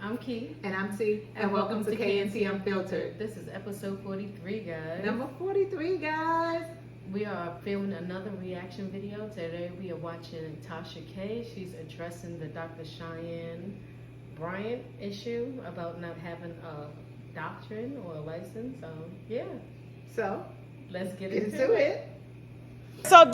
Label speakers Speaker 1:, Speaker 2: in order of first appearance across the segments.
Speaker 1: I'm Kee.
Speaker 2: And I'm T. And welcome to Cheyenne T Unfiltered.
Speaker 1: This is episode 43, guys.
Speaker 2: Number 43, guys.
Speaker 1: We are filming another reaction video. Today we are watching Tasha K. She's addressing the Dr. Cheyenne Bryant issue about not having a doctrine or a license. So let's get into it.
Speaker 3: So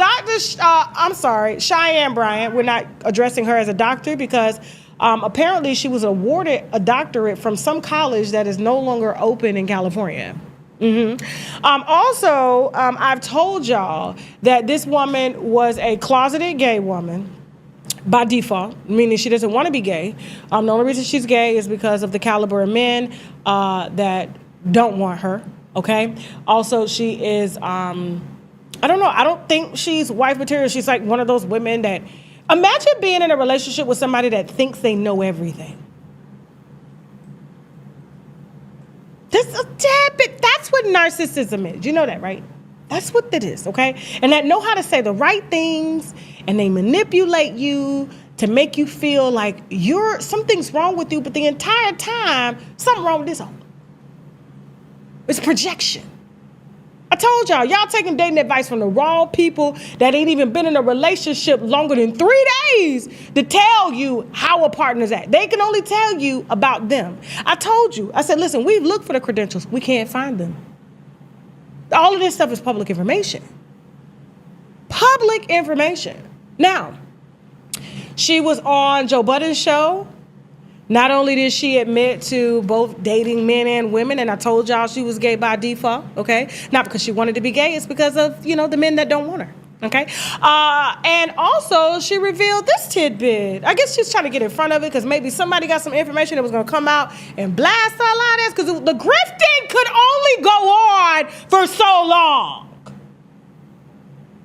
Speaker 3: Cheyenne Bryant, we're not addressing her as a doctor because apparently she was awarded a doctorate from some college that is no longer open in California. Also, I've told y'all that this woman was a closeted gay woman by default, meaning she doesn't want to be gay. The only reason she's gay is because of the caliber of men that don't want her, okay? Also, she is... I don't know. I don't think she's wife material. She's like one of those women that, imagine being in a relationship with somebody that thinks they know everything. Just a tad bit. That's what narcissism is. You know that, right? That's what it is, okay? And that know how to say the right things, and they manipulate you to make you feel like something's wrong with you, but the entire time, something wrong with this home. It's projection. I told y'all taking dating advice from the wrong people that ain't even been in a relationship longer than 3 days to tell you how a partner's at. They can only tell you about them. I told you. I said, listen, we've looked for the credentials. We can't find them. All of this stuff is public information. Public information. Now, she was on Joe Budden's show. Not only did she admit to both dating men and women, and I told y'all she was gay by default, okay? Not because she wanted to be gay, it's because of, the men that don't want her, okay? And also, she revealed this tidbit. I guess she's trying to get in front of it because maybe somebody got some information that was going to come out and blast her like this, because the grifting could only go on for so long.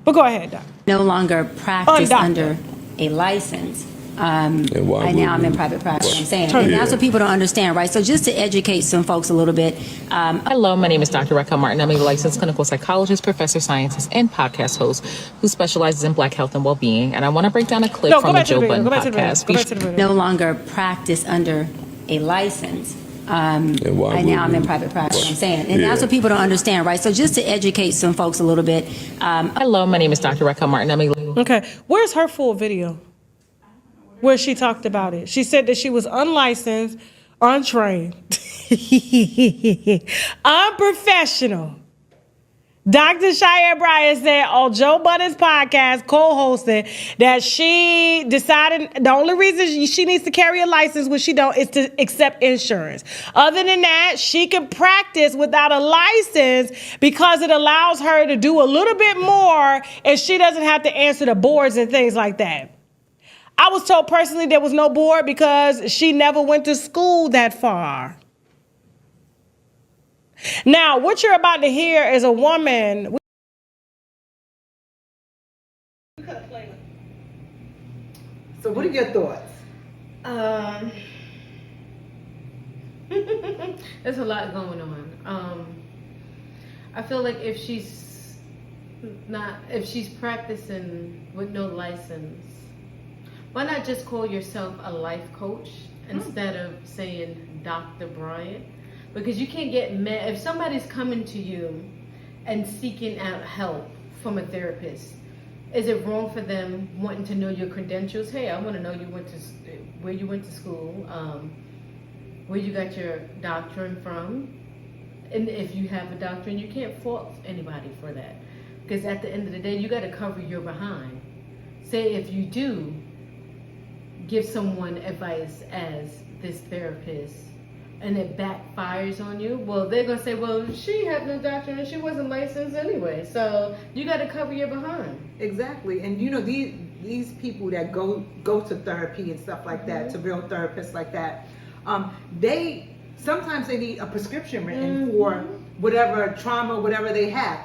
Speaker 3: But go ahead, Doc.
Speaker 4: No longer practice under a license. I'm in private practice. I'm saying, and that's what people don't understand, right? So just to educate some folks a little bit.
Speaker 5: Hello, my name is Dr. Raquel Martin. I'm a licensed clinical psychologist, professor, scientist, and podcast host who specializes in Black health and well-being. And I want to break down a clip from the Joe Budden podcast.
Speaker 4: No longer practice under a license. I'm in private practice. I'm saying, and that's what people don't understand, right? So just to educate some folks a little bit.
Speaker 5: Hello, my name is Dr. Raquel Martin.
Speaker 3: Okay, where's her full video? Where she talked about it. She said that she was unlicensed, untrained, unprofessional. Dr. Cheyenne Bryant said on Joe Budden's podcast, co-hosting, that she decided the only reason she needs to carry a license, which she don't, is to accept insurance. Other than that, she can practice without a license because it allows her to do a little bit more and she doesn't have to answer the boards and things like that. I was told personally there was no board because she never went to school that far. Now, what you're about to hear is a woman.
Speaker 2: So what are your thoughts?
Speaker 1: There's a lot going on. I feel like if she's practicing with no license, why not just call yourself a life coach instead of saying Dr. Bryant? Because you can't get mad if somebody's coming to you and seeking out help from a therapist. Is it wrong for them wanting to know your credentials? Hey, I want to know where you went to school, where you got your doctorate from, and if you have a doctorate, you can't fault anybody for that. Because at the end of the day, you got to cover your behind. Say if you do give someone advice as this therapist and it backfires on you, well, they're going to say, well, she had no doctorate and she wasn't licensed anyway. So you got to cover your behind.
Speaker 2: Exactly. And these people that go to therapy and stuff like that, to real therapists like that, sometimes they need a prescription written for whatever trauma, whatever they have.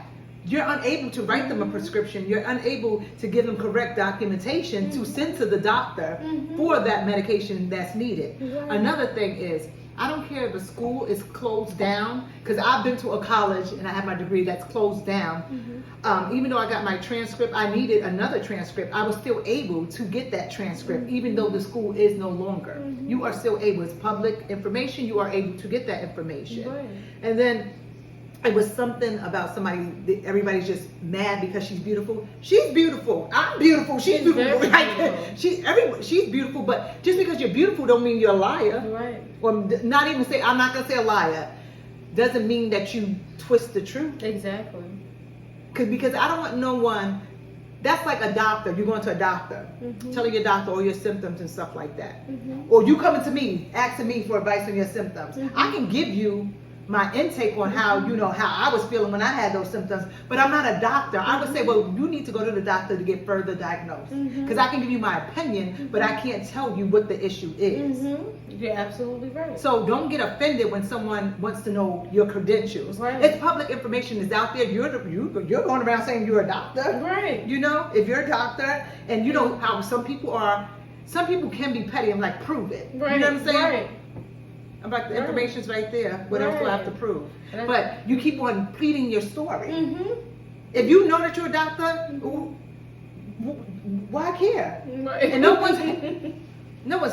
Speaker 2: You're unable to write them a prescription. You're unable to give them correct documentation to send to the doctor for that medication that's needed. Another thing is, I don't care if a school is closed down, because I've been to a college and I have my degree that's closed down. Even though I got my transcript, I needed another transcript. I was still able to get that transcript, even though the school is no longer. You are still able. It's public information. You are able to get that information.
Speaker 1: Right.
Speaker 2: And then it was something about somebody, everybody's just mad because she's beautiful. She's beautiful. I'm beautiful. She's beautiful.
Speaker 1: Very beautiful.
Speaker 2: She's beautiful, but just because you're beautiful don't mean you're a liar.
Speaker 1: Right.
Speaker 2: Or not even say, I'm not going to say a liar. Doesn't mean that you twist the truth.
Speaker 1: Exactly.
Speaker 2: Because I don't want no one, that's like a doctor. You're going to a doctor, telling your doctor all your symptoms and stuff like that. Or you coming to me, asking me for advice on your symptoms. I can give you my intake on how, how I was feeling when I had those symptoms, but I'm not a doctor. I would say, well, you need to go to the doctor to get further diagnosed. Because I can give you my opinion, but I can't tell you what the issue is.
Speaker 1: You're absolutely right.
Speaker 2: So don't get offended when someone wants to know your credentials.
Speaker 1: Right.
Speaker 2: It's public information is out there. You're going around saying you're a doctor.
Speaker 1: Right.
Speaker 2: If you're a doctor, and you know how some people can be petty and like, prove it.
Speaker 1: Right.
Speaker 2: You know what I'm saying?
Speaker 1: Right.
Speaker 2: I'm like, the information's right there. What else do I have to prove?
Speaker 1: Right.
Speaker 2: But you keep on pleading your story. If you know that you're a doctor, why care?
Speaker 1: Right.
Speaker 2: And no one's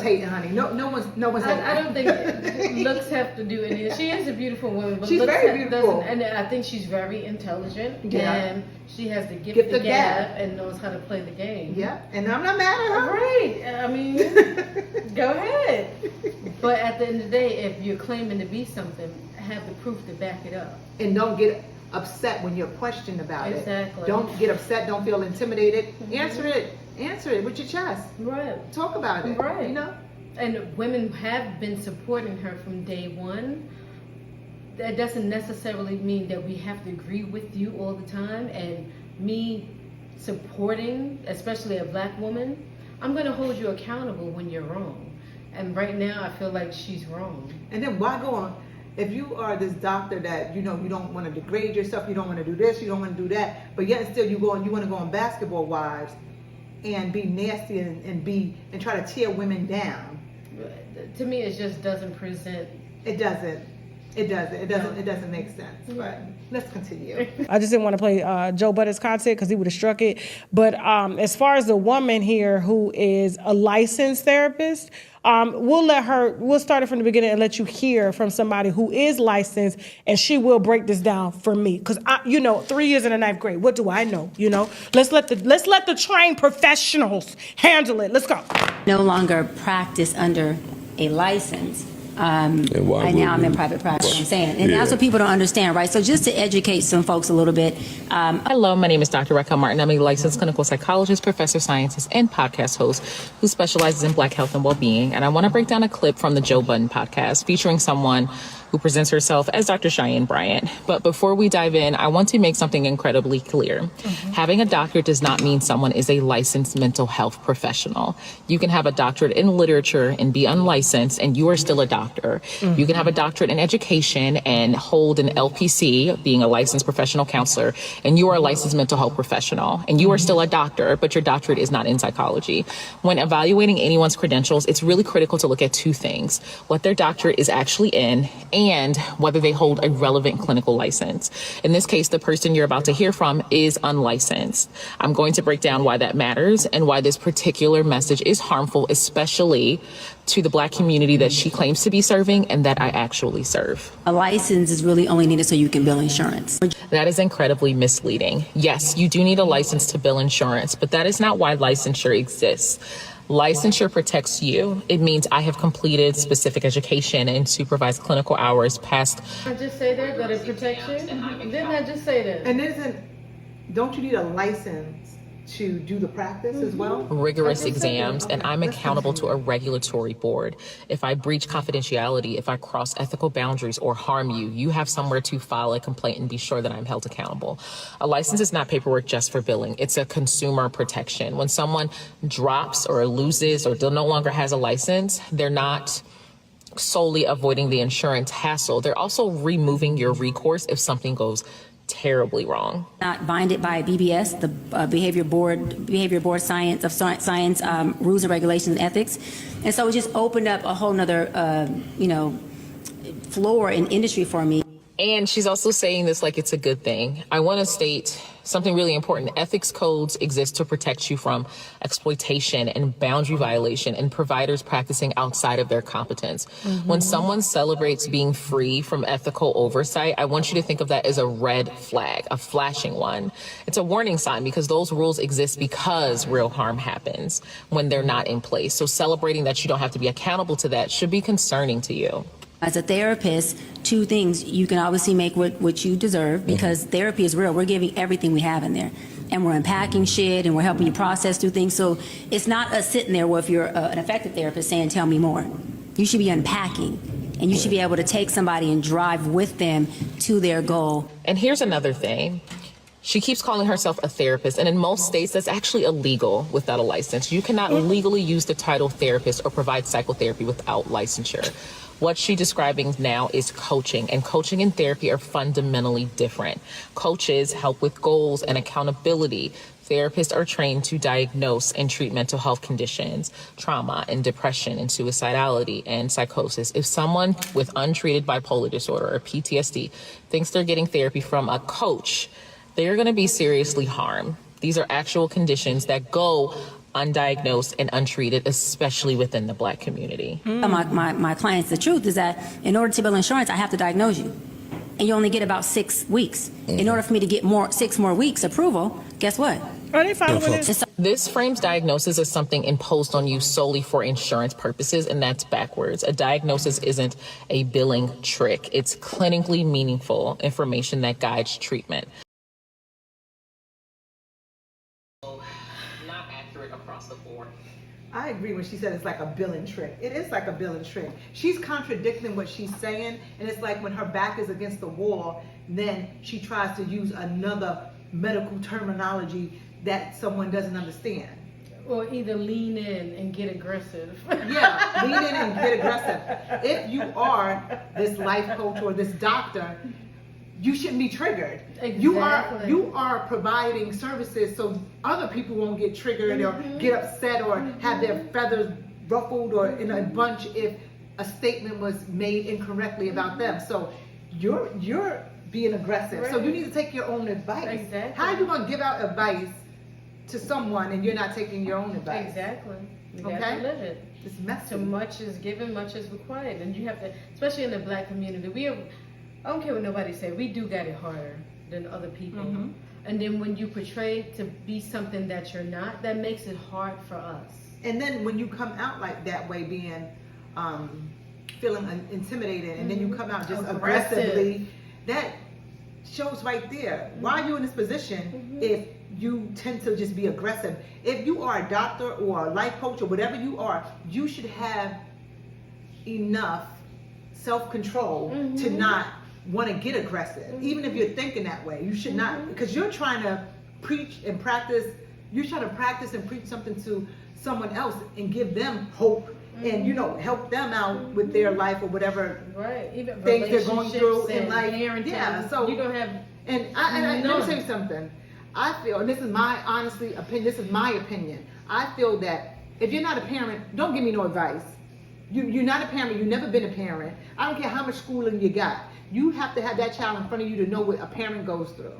Speaker 2: hating, honey. No one's hating.
Speaker 1: I don't think looks have to do anything. She is a beautiful woman, but
Speaker 2: She's
Speaker 1: looks
Speaker 2: very beautiful.
Speaker 1: and I think she's very intelligent.
Speaker 2: Yeah.
Speaker 1: And she has the gift of gab and knows how to play the game.
Speaker 2: Yeah, and I'm not mad at her.
Speaker 1: Right. I mean, go ahead. But at the end of the day, if you're claiming to be something, have the proof to back it up.
Speaker 2: And don't get upset when you're questioned about it.
Speaker 1: Exactly.
Speaker 2: Don't get upset. Don't feel intimidated. Answer it with your chest.
Speaker 1: Right.
Speaker 2: Talk about it.
Speaker 1: Right.
Speaker 2: And
Speaker 1: women have been supporting her from day one. That doesn't necessarily mean that we have to agree with you all the time. And me supporting, especially a black woman, I'm going to hold you accountable when you're wrong. And right now, I feel like she's wrong.
Speaker 2: And then why go on? If you are this doctor that you don't want to degrade yourself, you don't want to do this, you don't want to do that, but yet still you want to go on Basketball Wives and be nasty and try to tear women down.
Speaker 1: To me, it just doesn't present.
Speaker 2: It doesn't. It doesn't make sense. But let's continue.
Speaker 3: I just didn't want to play Joe Budden's content because he would have struck it. But as far as the woman here who is a licensed therapist, we'll start it from the beginning and let you hear from somebody who is licensed, and she will break this down for me. Because 3 years in the 9th grade, what do I know? Let's let the trained professionals handle it. Let's go.
Speaker 4: No longer practice under a license. Right now I'm in private practice, I'm saying. And that's what people don't understand, right? So just to educate some folks a little bit.
Speaker 5: Hello, my name is Dr. Raquel Martin. I'm a licensed clinical psychologist, professor scientist, and podcast host who specializes in Black health and well-being. And I want to break down a clip from the Joe Budden podcast featuring someone who presents herself as Dr. Cheyenne Bryant. But before we dive in, I want to make something incredibly clear. Having a doctorate does not mean someone is a licensed mental health professional. You can have a doctorate in literature and be unlicensed, and you are still a doctor. You can have a doctorate in education and hold an LPC, being a licensed professional counselor, and you are a licensed mental health professional, and you are still a doctor, but your doctorate is not in psychology. When evaluating anyone's credentials, it's really critical to look at two things: what their doctorate is actually in, and whether they hold a relevant clinical license. In this case, the person you're about to hear from is unlicensed. I'm going to break down why that matters and why this particular message is harmful, especially to the Black community that she claims to be serving and that I actually serve.
Speaker 4: A license is really only needed so you can bill insurance.
Speaker 5: That is incredibly misleading. Yes, you do need a license to bill insurance, but that is not why licensure exists. Licensure protects you. It means I have completed specific education and supervised clinical hours past.
Speaker 1: I just say that it protects you? Didn't I just say that?
Speaker 2: And don't you need a license to do the practice as well?
Speaker 5: Rigorous exams, and I'm accountable to a regulatory board. If I breach confidentiality, if I cross ethical boundaries or harm you, you have somewhere to file a complaint and be sure that I'm held accountable. A license is not paperwork just for billing. It's a consumer protection. When someone drops or loses or no longer has a license, they're not solely avoiding the insurance hassle. They're also removing your recourse if something goes terribly wrong.
Speaker 4: Not binded by BBS, the Behavior Board Science rules and regulations and ethics. And so it just opened up a whole nother, floor and industry for me.
Speaker 5: And she's also saying this like it's a good thing. I want to state something really important. Ethics codes exist to protect you from exploitation and boundary violation and providers practicing outside of their competence. When someone celebrates being free from ethical oversight, I want you to think of that as a red flag, a flashing one. It's a warning sign because those rules exist because real harm happens when they're not in place. So celebrating that you don't have to be accountable to that should be concerning to you.
Speaker 4: As a therapist, two things: you can obviously make what you deserve, because therapy is real. We're giving everything we have in there, and we're unpacking shit, and we're helping you process through things. So it's not us sitting there, well, if you're an effective therapist, saying, tell me more. You should be unpacking, and you should be able to take somebody and drive with them to their goal.
Speaker 5: And here's another thing. She keeps calling herself a therapist, and in most states, that's actually illegal without a license. You cannot legally use the title therapist or provide psychotherapy without licensure. What she's describing now is coaching, and coaching and therapy are fundamentally different. Coaches help with goals and accountability. Therapists are trained to diagnose and treat mental health conditions, trauma and depression and suicidality and psychosis. If someone with untreated bipolar disorder or PTSD thinks they're getting therapy from a coach, they're going to be seriously harmed. These are actual conditions that go undiagnosed and untreated, especially within the Black community.
Speaker 4: My clients, the truth is that in order to bill insurance, I have to diagnose you. And you only get about 6 weeks. In order for me to get 6 more weeks approval, guess what?
Speaker 3: Are they following this?
Speaker 5: This frames diagnosis as something imposed on you solely for insurance purposes, and that's backwards. A diagnosis isn't a billing trick. It's clinically meaningful information that guides treatment. Not accurate across the board.
Speaker 2: I agree when she said it's like a billing trick. It is like a billing trick. She's contradicting what she's saying, and it's like when her back is against the wall, then she tries to use another medical terminology that someone doesn't understand.
Speaker 1: Or either lean in and get aggressive.
Speaker 2: Yeah, lean in and get aggressive. If you are this life coach or this doctor, you shouldn't be triggered.
Speaker 1: Exactly.
Speaker 2: You are providing services so other people won't get triggered or get upset or have their feathers ruffled or in a bunch if a statement was made incorrectly about them. So you're being aggressive.
Speaker 1: Right.
Speaker 2: So you need to take your own advice.
Speaker 1: Exactly.
Speaker 2: How are you going to give out advice to someone and you're not taking your own advice?
Speaker 1: Exactly. You
Speaker 2: Okay.
Speaker 1: got to live it.
Speaker 2: It's messy.
Speaker 1: So much is given, much is required, and you have to, especially in the Black community. I don't care what nobody say. We do got it harder than other people. And then when you portray to be something that you're not, that makes it hard for us.
Speaker 2: And then when you come out like that way, being feeling intimidated, and then you come out just aggressively, that shows right there. Why are you in this position if you tend to just be aggressive? If you are a doctor or a life coach or whatever you are, you should have enough self-control to not want to get aggressive. Even if you're thinking that way, you should not, because you're trying to preach and practice. You're trying to practice and preach something to someone else and give them hope and help them out with their life or whatever
Speaker 1: Even
Speaker 2: things they're going through in life.
Speaker 1: Parenting.
Speaker 2: Yeah, so
Speaker 1: you don't have.
Speaker 2: And let me tell you something. I feel, and this is my opinion. This is my opinion. I feel that if you're not a parent, don't give me no advice. You're not a parent. You've never been a parent. I don't care how much schooling you got. You have to have that child in front of you to know what a parent goes through.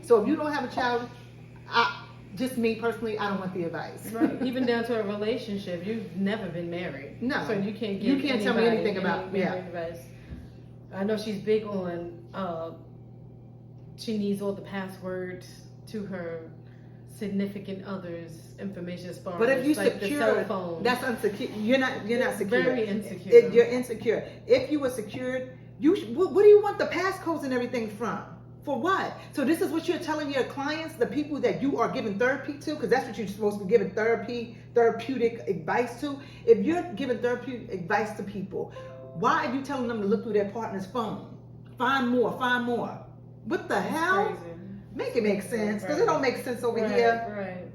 Speaker 2: So if you don't have a child, just me personally, I don't want the advice.
Speaker 1: Right. Even down to a relationship, you've never been married.
Speaker 2: No.
Speaker 1: So you can't
Speaker 2: tell me anything about
Speaker 1: advice. I know she's big on. She needs all the passwords to her significant other's information as far
Speaker 2: but
Speaker 1: as
Speaker 2: if you
Speaker 1: like
Speaker 2: secure,
Speaker 1: the cell phone.
Speaker 2: that's insecure. You're not secure.
Speaker 1: Very insecure.
Speaker 2: You're insecure. If you were secured, what do you want the passcodes and everything from? For what? So this is what you're telling your clients, the people that you are giving therapy to, because that's what you're supposed to be giving therapeutic advice to. If you're giving therapeutic advice to people, why are you telling them to look through their partner's phone? Find more. What the hell?
Speaker 1: Crazy.
Speaker 2: Make it make sense, because it don't make sense over here.
Speaker 1: Right.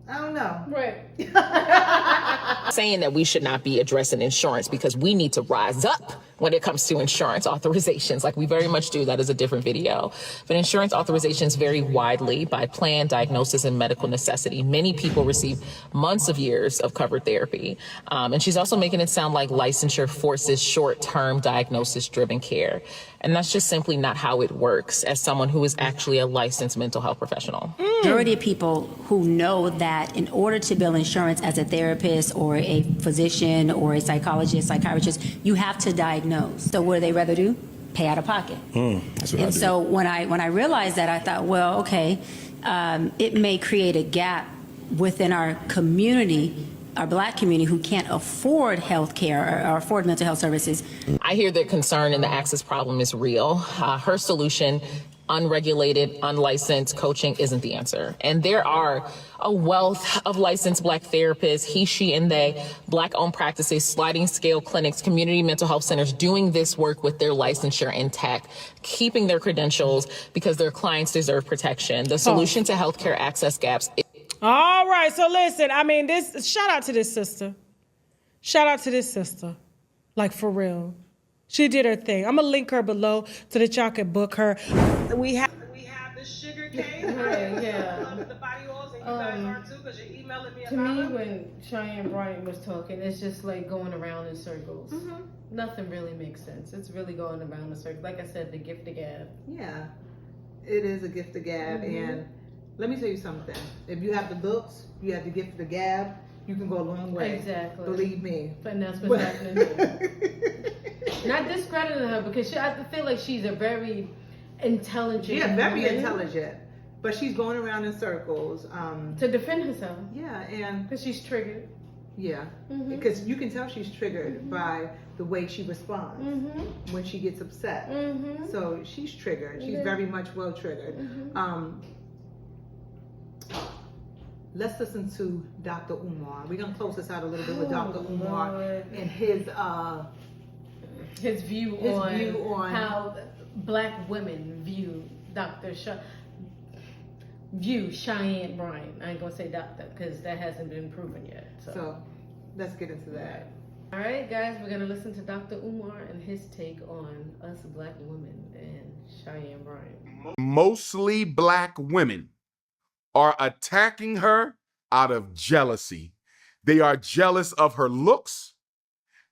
Speaker 2: I don't know.
Speaker 1: Right.
Speaker 5: Saying that we should not be addressing insurance because we need to rise up when it comes to insurance authorizations. Like we very much do. That is a different video. But insurance authorizations vary widely by plan, diagnosis, and medical necessity. Many people receive months of years of covered therapy. And she's also making it sound like licensure forces short-term diagnosis-driven care. And that's just simply not how it works as someone who is actually a licensed mental health professional.
Speaker 4: Majority of people who know that in order to bill insurance as a therapist or a physician or a psychologist, psychiatrist, you have to diagnose. So what do they rather do? Pay out of pocket.
Speaker 6: That's what I
Speaker 4: And
Speaker 6: do.
Speaker 4: so when I realized that, I thought, well, okay, it may create a gap within our community, our Black community, who can't afford health care or afford mental health services.
Speaker 5: I hear the concern and the access problem is real. Her solution, unregulated, unlicensed coaching, isn't the answer. And there are a wealth of licensed Black therapists, he, she, and they, Black-owned practices, sliding scale clinics, community mental health centers doing this work with their licensure intact, keeping their credentials because their clients deserve protection. The solution to healthcare access gaps.
Speaker 3: All right, so listen, I mean, shout out to this sister. Shout out to this sister. Like, for real. She did her thing. I'm going to link her below so that y'all can book her. We have the sugar cane.
Speaker 1: Yeah.
Speaker 3: The body oils, and you guys are too, because you're emailing me
Speaker 1: To me, when Cheyenne Bryant was talking, it's just like going around in circles. Nothing really makes sense. It's really going around in circles. Like I said, the gift of gab.
Speaker 2: Yeah, it is a gift of gab, and let me tell you something. If you have the looks, you have the gift of the gab, you can go a long way.
Speaker 1: Exactly.
Speaker 2: Believe me.
Speaker 1: And that's what's happening here. Not discrediting her, because I feel like she's a very intelligent
Speaker 2: Very
Speaker 1: woman
Speaker 2: intelligent, but she's going around in circles.
Speaker 1: to defend herself.
Speaker 2: Yeah, and
Speaker 1: Because she's triggered.
Speaker 2: yeah, because you can tell she's triggered by the way she responds when she gets upset. So she's triggered. She's very much well triggered. Let's listen to Dr. Umar. We're gonna close this out a little bit with Dr. Umar
Speaker 1: Lord.
Speaker 2: and his
Speaker 1: view on how Black women view Cheyenne Bryant. I ain't gonna say doctor because that hasn't been proven yet.
Speaker 2: So let's get into that.
Speaker 1: All right, guys, we're gonna listen to Dr. Umar and his take on us Black women and Cheyenne Bryant.
Speaker 7: Mostly Black women are attacking her out of jealousy. They are jealous of her looks.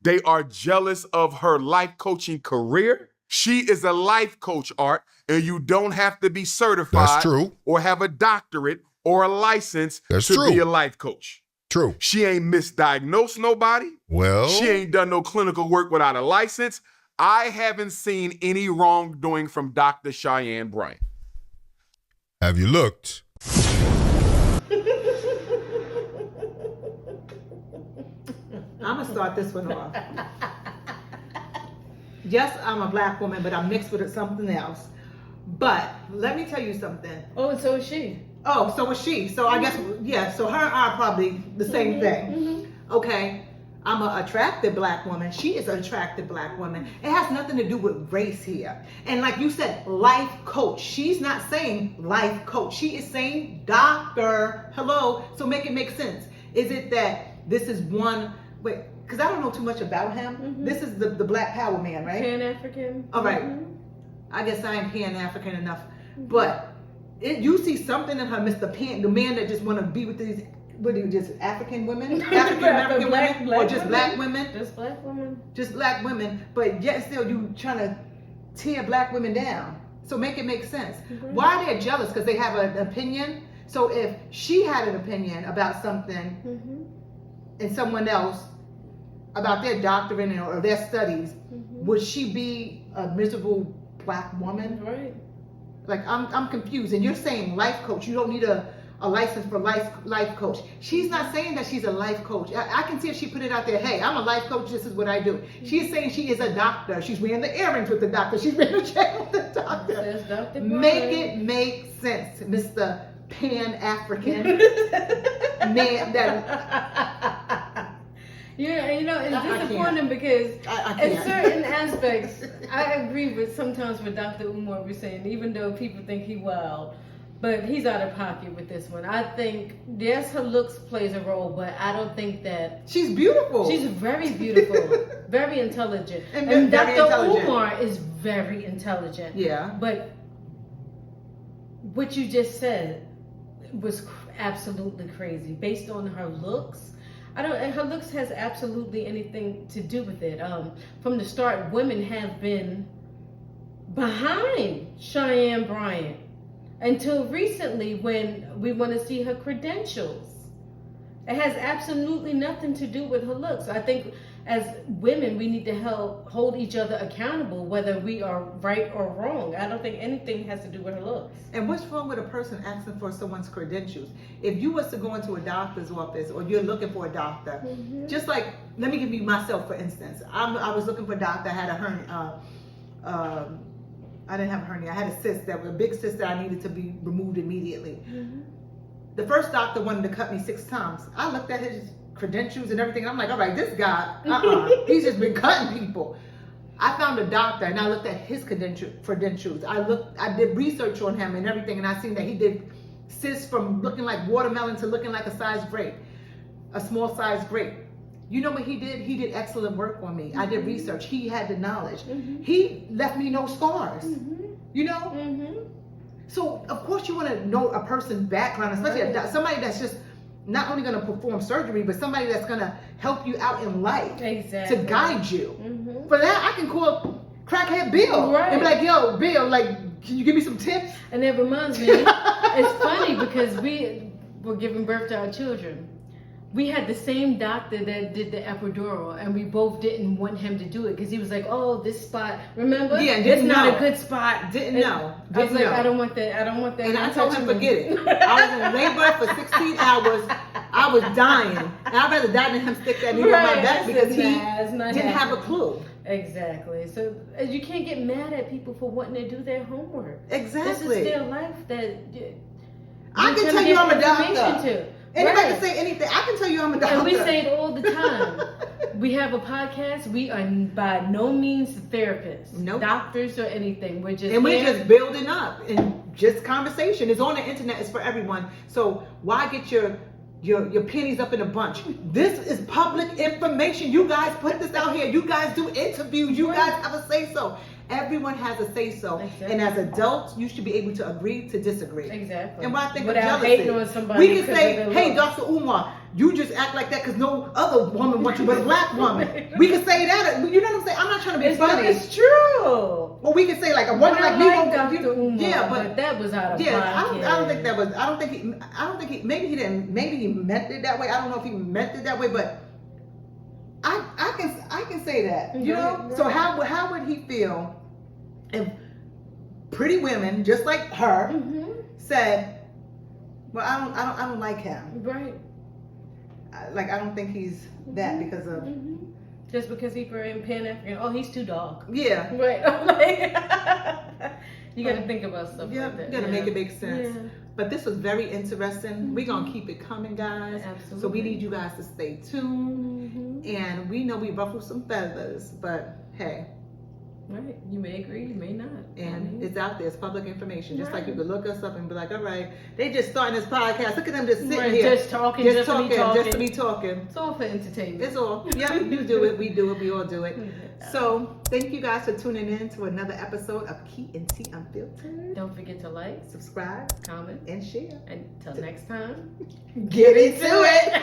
Speaker 7: They are jealous of her life coaching career. She is a life coach, Art, and you don't have to be certified
Speaker 6: That's true.
Speaker 7: or have a doctorate or a license
Speaker 6: That's
Speaker 7: to
Speaker 6: true.
Speaker 7: be a life coach.
Speaker 6: True.
Speaker 7: She ain't misdiagnosed nobody.
Speaker 6: Well,
Speaker 7: She ain't done no clinical work without a license. I haven't seen any wrongdoing from Dr. Cheyenne Bryant.
Speaker 6: have you looked?
Speaker 2: I'm gonna start this one off. Yes, I'm a Black woman, but I'm mixed with something else. But let me tell you something.
Speaker 1: Oh, and so is she.
Speaker 2: Oh, so is she. So I guess, yeah, so her and I are probably the same thing. Okay, I'm an attractive Black woman. She is an attractive Black woman. It has nothing to do with race here. And like you said, life coach. She's not saying life coach. She is saying doctor. Hello. So make it make sense. Is it that this is one, wait, because I don't know too much about him. This is the Black Power man, right?
Speaker 1: Pan-African.
Speaker 2: All right. I guess I ain't Pan-African enough. But you see something in her, Mr. Pan, the man that just want to be with these, what are you, just African women? African-American women? Or just Black women?
Speaker 1: Just Black women.
Speaker 2: Just Black women. But yet still you trying to tear Black women down. So make it make sense. Why are they jealous? Because they have an opinion? So if she had an opinion about something and someone else, about their doctorate or their studies, would she be a miserable Black woman?
Speaker 1: Right.
Speaker 2: Like I'm confused. And you're saying life coach. You don't need a license for life coach. She's not saying that she's a life coach. I can see if she put it out there, hey, I'm a life coach, this is what I do. She's saying she is a doctor. She's wearing the earrings with the doctor. She's wearing the chain with the doctor.
Speaker 1: Says Dr.
Speaker 2: Make
Speaker 1: Bryant.
Speaker 2: it make sense, Mr. Pan-African man that
Speaker 1: Yeah, you know, it's
Speaker 2: I can't.
Speaker 1: disappointing because
Speaker 2: I
Speaker 1: in
Speaker 2: can't.
Speaker 1: certain aspects, I agree with sometimes with Dr. Umar we're saying, even though people think he wild, But he's out of pocket with this one. I think, yes, her looks plays a role, but I don't think that...
Speaker 2: She's beautiful.
Speaker 1: She's very beautiful, very intelligent.
Speaker 2: And
Speaker 1: And
Speaker 2: very
Speaker 1: Dr.
Speaker 2: intelligent.
Speaker 1: Umar is very intelligent.
Speaker 2: Yeah.
Speaker 1: But what you just said was absolutely crazy. Based on her looks, her looks has absolutely anything to do with it. From the start, women have been behind Cheyenne Bryant until recently when we want to see her credentials. It has absolutely nothing to do with her looks. I think as women, we need to help hold each other accountable, whether we are right or wrong. I don't think anything has to do with her looks.
Speaker 2: And what's wrong with a person asking for someone's credentials? If you was to go into a doctor's office or you're looking for a doctor, just like, let me give you myself for instance. I was looking for a doctor. I had a hernia. I didn't have a hernia. I had a cyst, a big cyst that I needed to be removed immediately. The first doctor wanted to cut me 6 times. I looked at his credentials and everything. I'm like, all right, this guy, he's just been cutting people. I found a doctor and I looked at his credentials. I did research on him and everything, and I seen that he did cysts from looking like watermelon to looking like a sized grape, a small sized grape. You know what he did? He did excellent work on me. I did research. He had the knowledge. He left me no scars. You know? So, of course, you want to know a person's background, especially somebody that's just not only going to perform surgery, but somebody that's going to help you out in life to guide you. For that, I can call Crackhead Bill and be like, yo, Bill, like, can you give me some tips?
Speaker 1: And it reminds me, it's funny because we were giving birth to our children. We had the same doctor that did the epidural, and we both didn't want him to do it because he was like, "Oh, this spot, remember?
Speaker 2: Yeah,
Speaker 1: it's not a good spot."
Speaker 2: Didn't know.
Speaker 1: I was like, "I don't want that. I don't want that."
Speaker 2: And I told him, forget it. I was in labor for 16 hours. I was dying, and I'd rather die than him stick that needle in my back because he didn't have a clue.
Speaker 1: Exactly. So you can't get mad at people for wanting to do their homework.
Speaker 2: Exactly.
Speaker 1: This is their life that
Speaker 2: I can tell you I'm a doctor.
Speaker 1: To.
Speaker 2: Anybody can say anything. I can tell you I'm a doctor.
Speaker 1: And we say it all the time. We have a podcast. We are by no means therapists, doctors or anything. We're just
Speaker 2: building up and just conversation. It's on the internet. It's for everyone. So why get your pennies up in a bunch? This is public information. You guys put this out here. You guys do interviews. You guys have a say so. Everyone has a say so, and as adults, you should be able to agree to disagree.
Speaker 1: Exactly.
Speaker 2: And when I think
Speaker 1: without
Speaker 2: of jealousy,
Speaker 1: hating on somebody,
Speaker 2: we can say, "Hey, Dr. Umar, you just act like that because no other woman wants you but a black woman." We can say that. You know what I'm saying? I'm not trying to be funny.
Speaker 1: It's true.
Speaker 2: Well, we can say like a woman like me won't.
Speaker 1: Dr. Umar,
Speaker 2: yeah,
Speaker 1: but that was out of
Speaker 2: pocket.
Speaker 1: I
Speaker 2: don't think that was. I don't think he. Maybe he didn't. Maybe he meant it that way. I don't know if he meant it that way, but I can say that. You know. Right. So how would he feel if pretty women just like her said, "Well, I don't like him."
Speaker 1: Right.
Speaker 2: I don't think he's that because of
Speaker 1: just because he's very Pan-African. Oh, he's too dark.
Speaker 2: Yeah.
Speaker 1: Right. You got to think about stuff like that.
Speaker 2: You got to make it make sense. Yeah. But this was very interesting. We're gonna keep it coming, guys.
Speaker 1: Absolutely.
Speaker 2: So we need you guys to stay tuned. And we know we ruffled some feathers, but hey.
Speaker 1: Right. You may agree, you may not.
Speaker 2: And it's out there. It's public information. Just like you could look us up and be like, all right, they just starting this podcast. Look at them just sitting here.
Speaker 1: Just talking, just to be talking.
Speaker 2: It's
Speaker 1: all for entertainment.
Speaker 2: It's all. Yeah, you do it. We do it. We all do it. So thank you guys for tuning in to another episode of Kee T Unfiltered.
Speaker 1: Don't forget to like,
Speaker 2: subscribe,
Speaker 1: comment,
Speaker 2: and share.
Speaker 1: Until next time,
Speaker 2: get into it.